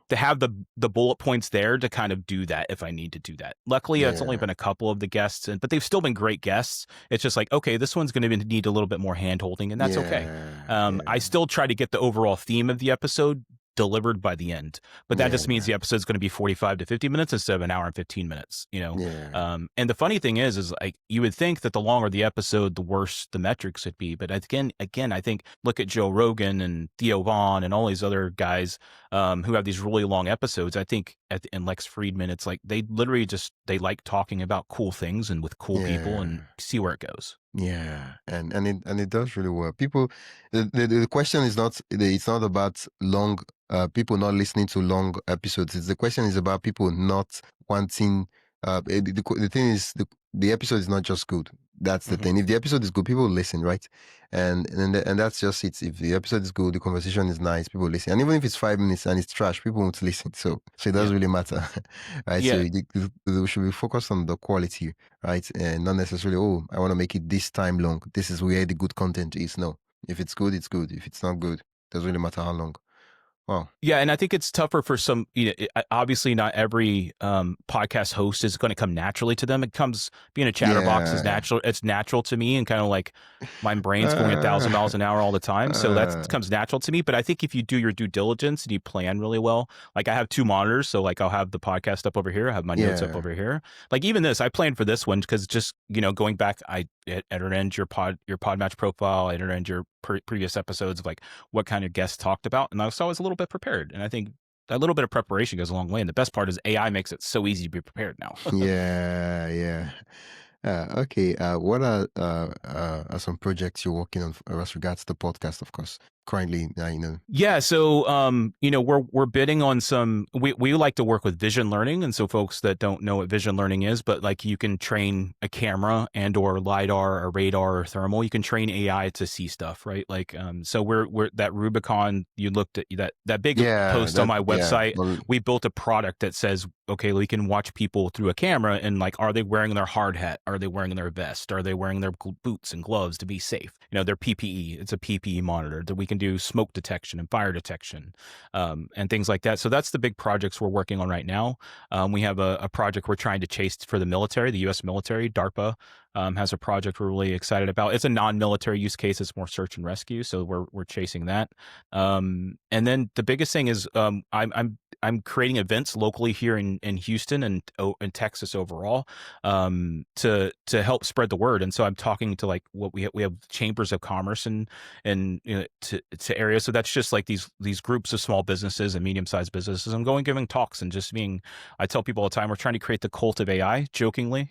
to have the bullet points there to kind of do that if I need to do that. Luckily, it's only been a couple of the guests, but they've still been great guests. It's just like, okay, this one's going to need a little bit more hand holding, and that's okay. I still try to get the overall theme of the episode delivered by the end, but that just means the episode is going to be 45 to 50 minutes instead of an hour and 15 minutes, and the funny thing is like you would think that the longer the episode, the worse the metrics would be. But again, I think look at Joe Rogan and Theo Vaughn and all these other guys who have these really long episodes. I think and Lex Friedman, it's like they literally they like talking about cool things and with cool people and see where it goes. Yeah, and it does really well. People, the question is not, it's not about long people not listening to long episodes. The question is about people not wanting. The thing is, the episode is not just good. That's the thing. If the episode is good, people will listen, right? And that's just it. If the episode is good, the conversation is nice, people listen. And even if it's 5 minutes and it's trash, people won't listen. So it doesn't really matter, right? Yeah. So we should be focused on the quality, right? And not necessarily, oh, I want to make it this time long. This is where the good content is. No, if it's good, it's good. If it's not good, it doesn't really matter how long. Wow. Yeah, and I think it's tougher for some, obviously not every podcast host is going to come naturally to them. It comes, being a chatterbox is natural. It's natural to me, and kind of like my brain's going 1,000 miles an hour all the time. So that comes natural to me. But I think if you do your due diligence and you plan really well, like I have 2 monitors. So like I'll have the podcast up over here. I have my notes up over here. Like even this, I planned for this one because just, going back, I entered in your Podmatch profile, I entered in your previous episodes of like what kind of guests talked about. And I was always a little bit prepared. And I think a little bit of preparation goes a long way. And the best part is AI makes it so easy to be prepared now. Yeah. Okay. What are some projects you're working on as regards to the podcast, of course, currently, Yeah, so we're bidding on some. We like to work with vision learning, and so folks that don't know what vision learning is, but like you can train a camera and or lidar or radar or thermal. You can train AI to see stuff, right? Like so we're that Rubicon. You looked at that big post on my website. We built a product that says, okay, we can watch people through a camera and like, are they wearing their hard hat? Are they wearing their vest? Are they wearing their boots and gloves to be safe? Their PPE. It's a PPE monitor that we can do smoke detection and fire detection, and things like that. So that's the big projects we're working on right now. We have a project we're trying to chase for the military, the U.S. military. DARPA has a project we're really excited about. It's a non-military use case. It's more search and rescue. So we're chasing that. And then the biggest thing is I'm creating events locally here in Houston and in Texas overall, to help spread the word. And so I'm talking to like what we have chambers of commerce and to areas. So that's just like these groups of small businesses and medium-sized businesses. I'm going giving talks and just I tell people all the time, we're trying to create the cult of AI, jokingly,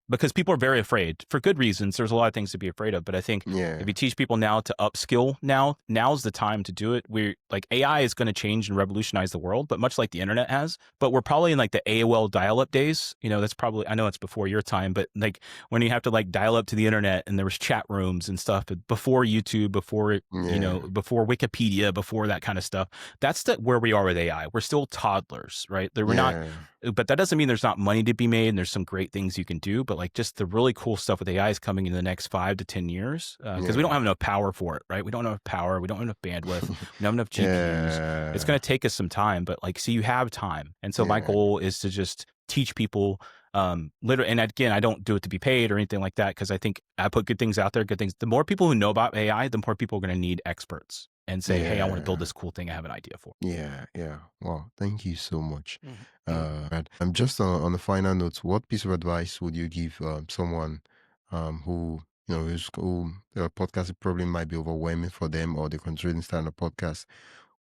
because people are very afraid for good reasons. There's a lot of things to be afraid of, but I think if you teach people now to upskill, now's the time to do it. We're like, AI is going to change and revolutionize the world, but much like the internet has. But we're probably in like the AOL dial-up days. That's probably, I know it's before your time, but like when you have to like dial up to the internet and there was chat rooms and stuff before YouTube, before before Wikipedia, before that kind of stuff. That's where we are with AI. We're still toddlers, right? We're not. But that doesn't mean there's not money to be made and there's some great things you can do. But like just the really cool stuff with AI is coming in the next 5 to 10 years because we don't have enough power for it, right? We don't have enough power. We don't have enough bandwidth. We don't have enough GPUs. It's going to take us some time, but like, so you have time. And so my goal is to just teach people literally. And again, I don't do it to be paid or anything like that because I think I put good things out there, good things. The more people who know about AI, the more people are going to need experts and say, hey, I want to build this cool thing I have an idea for. Yeah. Wow. Thank you so much. I'm just on the final notes. What piece of advice would you give someone who, who podcasting probably might be overwhelming for them, or they're considering starting a podcast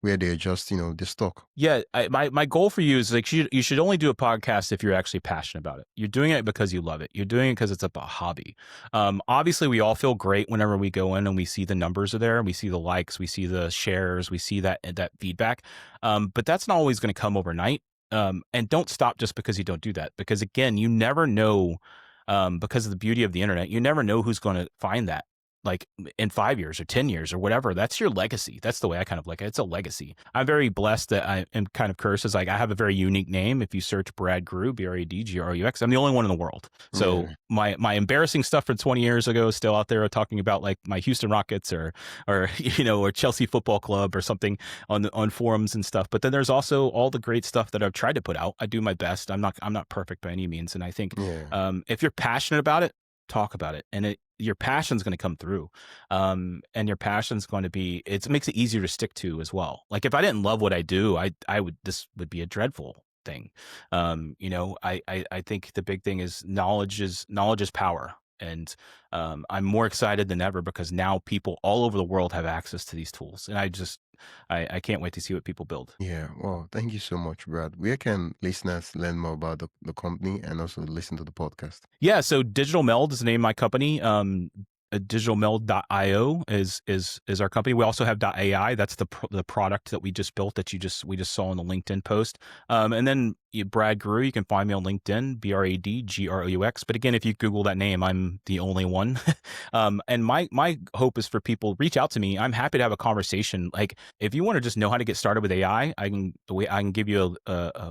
where they're just, they're stuck? Yeah. My goal for you is like, you should only do a podcast if you're actually passionate about it. You're doing it because you love it. You're doing it because it's a hobby. Obviously we all feel great whenever we go in and we see the numbers are there and we see the likes, we see the shares, we see that feedback. But that's not always going to come overnight. And don't stop just because you don't do that. Because again, you never know, because of the beauty of the internet, you never know who's going to find that. Like in 5 years or 10 years or whatever, that's your legacy. That's the way I kind of like it. It's a legacy. I'm very blessed that I am kind of cursed. Is like, I have a very unique name. If you search Brad Groux, BradGroux, I'm the only one in the world. So my embarrassing stuff from 20 years ago is still out there talking about like my Houston Rockets or Chelsea Football Club or something on forums and stuff. But then there's also all the great stuff that I've tried to put out. I do my best. I'm not perfect by any means. And I think if you're passionate about it, talk about it. And your passion's going to come through. And your passion's going to be, it makes it easier to stick to as well. Like if I didn't love what I do, this would be a dreadful thing. I think the big thing is knowledge is power. And I'm more excited than ever because now people all over the world have access to these tools. And I can't wait to see what people build. Yeah. Well, thank you so much, Brad. Where can listeners learn more about the company and also listen to the podcast? Yeah. So Digital Meld is the name of my company. digitalmeld.io is our company. We also have .ai. That's the product that we just built that we just saw in the LinkedIn post. And then Brad Groux, you can find me on LinkedIn, BradGroux. But again, if you Google that name, I'm the only one. And my hope is for people reach out to me. I'm happy to have a conversation. Like if you want to just know how to get started with AI, I can give you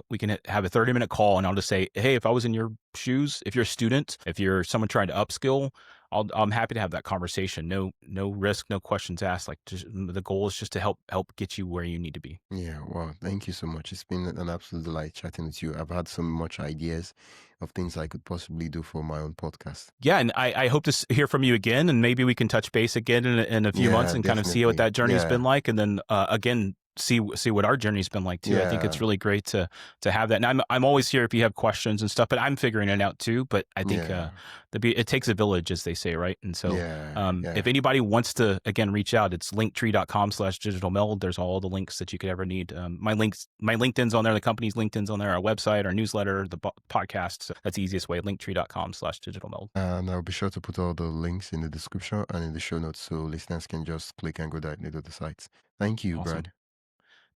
we can have a 30-minute call and I'll just say, hey, if I was in your shoes, if you're a student, if you're someone trying to upskill, I'm happy to have that conversation. No risk, no questions asked. Like the goal is just to help get you where you need to be. Yeah. Wow. Thank you so much. It's been an absolute delight chatting with you. I've had so much ideas of things I could possibly do for my own podcast. Yeah. And I hope to hear from you again, and maybe we can touch base again in a few months and kind of see what that journey's been like. And then again, see what our journey's been like too. I think it's really great to have that. And I'm always here if you have questions and stuff, but I'm figuring it out too. But I think it takes a village, as they say, right? And so if anybody wants to, again, reach out, it's linktree.com/digitalmeld. There's all the links that you could ever need. My LinkedIn's on there, the company's LinkedIn's on there, our website, our newsletter, the podcast. So that's the easiest way, linktree.com/digitalmeld. And I'll be sure to put all the links in the description and in the show notes so listeners can just click and go directly to the sites. Thank you, Brad.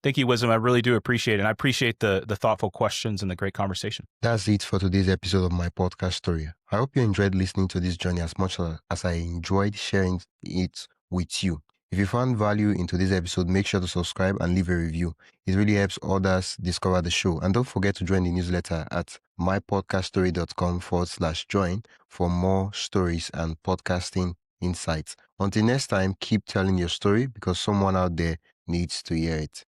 Thank you, Wisdom. I really do appreciate it. And I appreciate the thoughtful questions and the great conversation. That's it for today's episode of my podcast story. I hope you enjoyed listening to this journey as much as I enjoyed sharing it with you. If you found value in today's episode, make sure to subscribe and leave a review. It really helps others discover the show. And don't forget to join the newsletter at mypodcaststory.com/join for more stories and podcasting insights. Until next time, keep telling your story because someone out there needs to hear it.